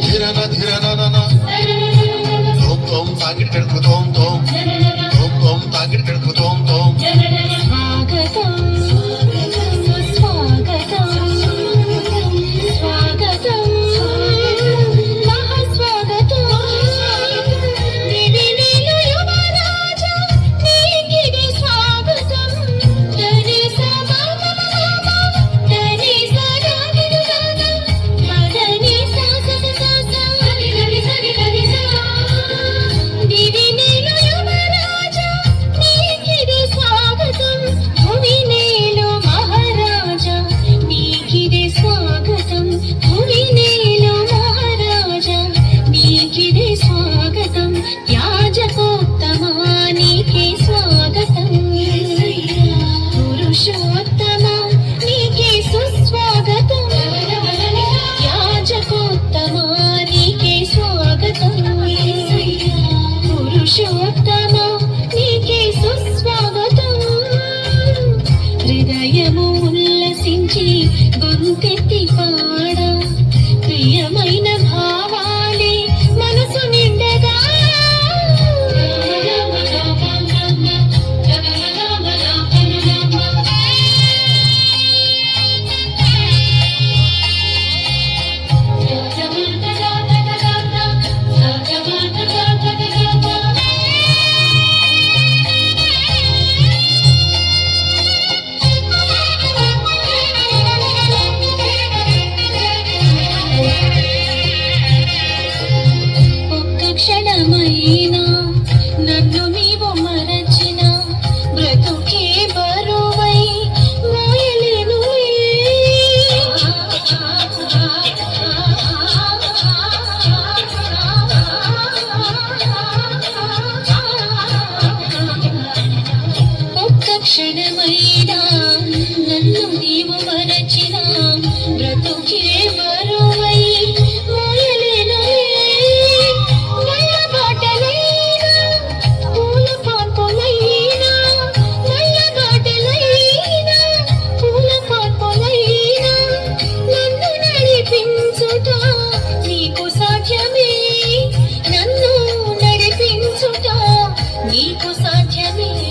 ధిరన ధిరన తోం తోం తాగిడి కడుపు తోం తోం తోం తోం తాగిడి కడుపు తోం తోం హృదయము ఉల్లసించి గొంతెత్తి పాడ ప్రియమైన భావాలే మనసు నిండగా క్షణమైనా నన్ను నీవు మరచిన బ్రతుకే బరువై మోయలేను ఒక్క క్షణమైనా నన్ను నీవు మరచిన బ్రతుకే బరువై నీకు సాధ్యమే